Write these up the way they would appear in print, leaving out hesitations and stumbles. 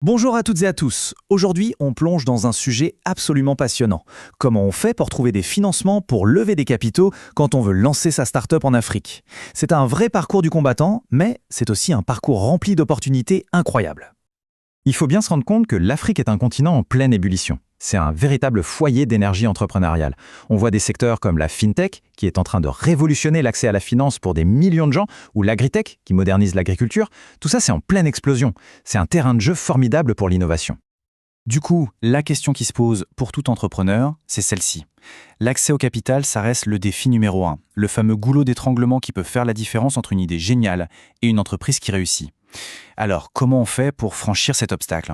Bonjour à toutes et à tous. Aujourd'hui, on plonge dans un sujet absolument passionnant. Comment on fait pour trouver des financements pour lever des capitaux quand on veut lancer sa start-up en Afrique? C'est un vrai parcours du combattant, mais c'est aussi un parcours rempli d'opportunités incroyables. Il faut bien se rendre compte que l'Afrique est un continent en pleine ébullition. C'est un véritable foyer d'énergie entrepreneuriale. On voit des secteurs comme la fintech, qui est en train de révolutionner l'accès à la finance pour des millions de gens, ou l'agritech, qui modernise l'agriculture. Tout ça, c'est en pleine explosion. C'est un terrain de jeu formidable pour l'innovation. Du coup, la question qui se pose pour tout entrepreneur, c'est celle-ci. L'accès au capital, ça reste le défi numéro 1, le fameux goulot d'étranglement qui peut faire la différence entre une idée géniale et une entreprise qui réussit. Alors, comment on fait pour franchir cet obstacle ?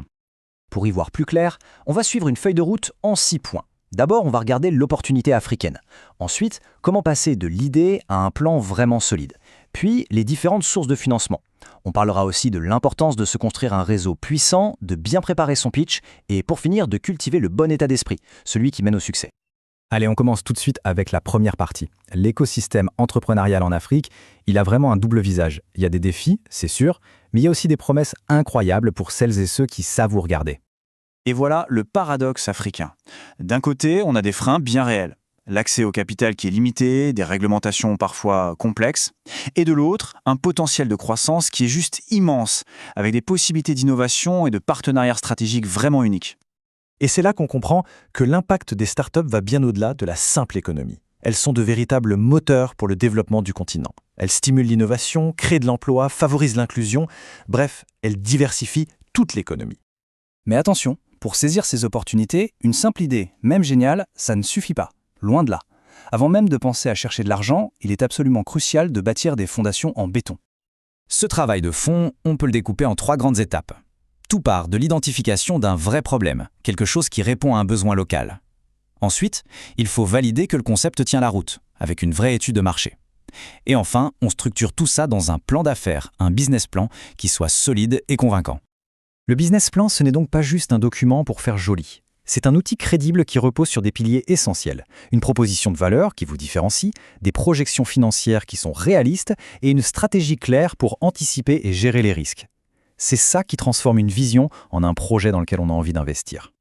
Pour y voir plus clair, on va suivre une feuille de route en 6 points. D'abord, on va regarder l'opportunité africaine. Ensuite, comment passer de l'idée à un plan vraiment solide. Puis, les différentes sources de financement. On parlera aussi de l'importance de se construire un réseau puissant, de bien préparer son pitch et pour finir, de cultiver le bon état d'esprit, celui qui mène au succès. Allez, on commence tout de suite avec la première partie. L'écosystème entrepreneurial en Afrique, il a vraiment un double visage. Il y a des défis, c'est sûr, mais il y a aussi des promesses incroyables pour celles et ceux qui savent vous regarder. Et voilà le paradoxe africain. D'un côté, on a des freins bien réels. L'accès au capital qui est limité, des réglementations parfois complexes. Et de l'autre, un potentiel de croissance qui est juste immense, avec des possibilités d'innovation et de partenariats stratégiques vraiment uniques. Et c'est là qu'on comprend que l'impact des startups va bien au-delà de la simple économie. Elles sont de véritables moteurs pour le développement du continent. Elles stimulent l'innovation, créent de l'emploi, favorisent l'inclusion. Bref, elles diversifient toute l'économie. Mais attention, pour saisir ces opportunités, une simple idée, même géniale, ça ne suffit pas. Loin de là. Avant même de penser à chercher de l'argent, il est absolument crucial de bâtir des fondations en béton. Ce travail de fond, on peut le découper en 3 grandes étapes. Tout part de l'identification d'un vrai problème, quelque chose qui répond à un besoin local. Ensuite, il faut valider que le concept tient la route, avec une vraie étude de marché. Et enfin, on structure tout ça dans un plan d'affaires, un business plan qui soit solide et convaincant. Le business plan, ce n'est donc pas juste un document pour faire joli. C'est un outil crédible qui repose sur des piliers essentiels. Une proposition de valeur qui vous différencie, des projections financières qui sont réalistes et une stratégie claire pour anticiper et gérer les risques. C'est ça qui transforme une vision en un projet dans lequel on a envie d'investir.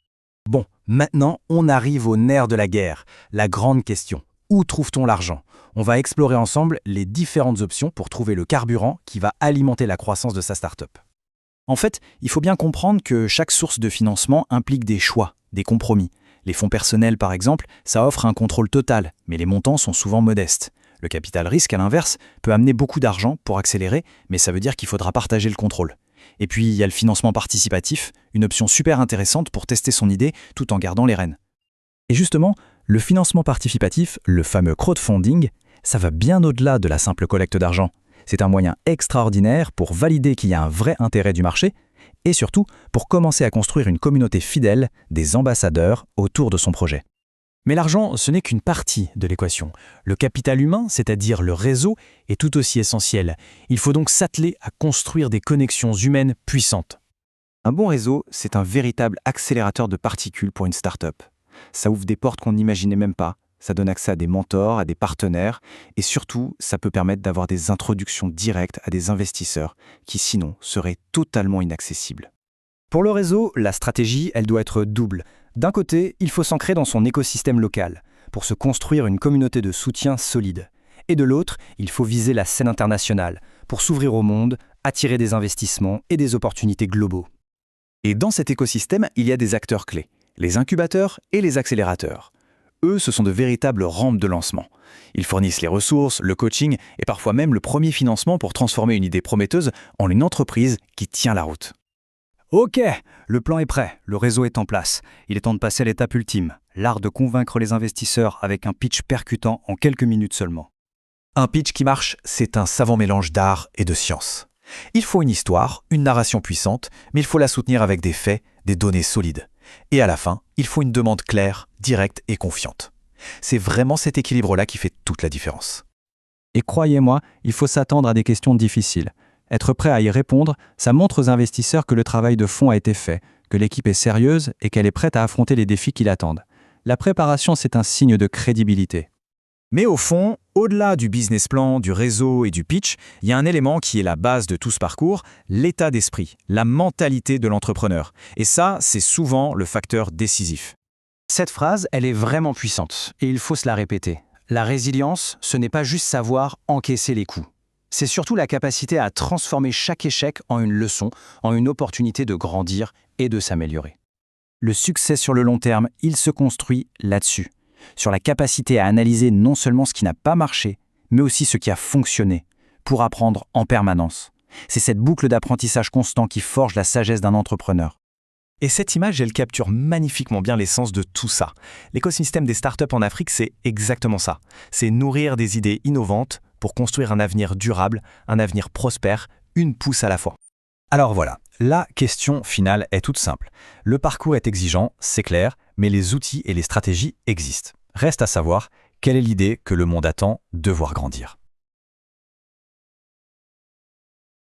Bon, maintenant, on arrive au nerf de la guerre, la grande question. Où trouve-t-on l'argent ? On va explorer ensemble les différentes options pour trouver le carburant qui va alimenter la croissance de sa start-up. En fait, il faut bien comprendre que chaque source de financement implique des choix, des compromis. Les fonds personnels, par exemple, ça offre un contrôle total, mais les montants sont souvent modestes. Le capital risque, à l'inverse, peut amener beaucoup d'argent pour accélérer, mais ça veut dire qu'il faudra partager le contrôle. Et puis, il y a le financement participatif, une option super intéressante pour tester son idée tout en gardant les rênes. Et justement, le financement participatif, le fameux crowdfunding, ça va bien au-delà de la simple collecte d'argent. C'est un moyen extraordinaire pour valider qu'il y a un vrai intérêt du marché et surtout pour commencer à construire une communauté fidèle, des ambassadeurs autour de son projet. Mais l'argent, ce n'est qu'une partie de l'équation. Le capital humain, c'est-à-dire le réseau, est tout aussi essentiel. Il faut donc s'atteler à construire des connexions humaines puissantes. Un bon réseau, c'est un véritable accélérateur de particules pour une start-up. Ça ouvre des portes qu'on n'imaginait même pas. Ça donne accès à des mentors, à des partenaires, et surtout, ça peut permettre d'avoir des introductions directes à des investisseurs qui sinon seraient totalement inaccessibles. Pour le réseau, la stratégie, elle doit être double. D'un côté, il faut s'ancrer dans son écosystème local, pour se construire une communauté de soutien solide. Et de l'autre, il faut viser la scène internationale, pour s'ouvrir au monde, attirer des investissements et des opportunités globaux. Et dans cet écosystème, il y a des acteurs clés, les incubateurs et les accélérateurs. Eux, ce sont de véritables rampes de lancement. Ils fournissent les ressources, le coaching et parfois même le premier financement pour transformer une idée prometteuse en une entreprise qui tient la route. Ok, le plan est prêt, le réseau est en place. Il est temps de passer à l'étape ultime, l'art de convaincre les investisseurs avec un pitch percutant en quelques minutes seulement. Un pitch qui marche, c'est un savant mélange d'art et de science. Il faut une histoire, une narration puissante, mais il faut la soutenir avec des faits, des données solides. Et à la fin, il faut une demande claire, directe et confiante. C'est vraiment cet équilibre-là qui fait toute la différence. Et croyez-moi, il faut s'attendre à des questions difficiles. Être prêt à y répondre, ça montre aux investisseurs que le travail de fond a été fait, que l'équipe est sérieuse et qu'elle est prête à affronter les défis qui l'attendent. La préparation, c'est un signe de crédibilité. Mais au fond, au-delà du business plan, du réseau et du pitch, il y a un élément qui est la base de tout ce parcours, l'état d'esprit, la mentalité de l'entrepreneur. Et ça, c'est souvent le facteur décisif. Cette phrase, elle est vraiment puissante et il faut se la répéter. La résilience, ce n'est pas juste savoir encaisser les coups. C'est surtout la capacité à transformer chaque échec en une leçon, en une opportunité de grandir et de s'améliorer. Le succès sur le long terme, il se construit là-dessus, sur la capacité à analyser non seulement ce qui n'a pas marché, mais aussi ce qui a fonctionné, pour apprendre en permanence. C'est cette boucle d'apprentissage constant qui forge la sagesse d'un entrepreneur. Et cette image, elle capture magnifiquement bien l'essence de tout ça. L'écosystème des startups en Afrique, c'est exactement ça. C'est nourrir des idées innovantes pour construire un avenir durable, un avenir prospère, une pousse à la fois. Alors voilà, la question finale est toute simple. Le parcours est exigeant, c'est clair, mais les outils et les stratégies existent. Reste à savoir quelle est l'idée que le monde attend de voir grandir.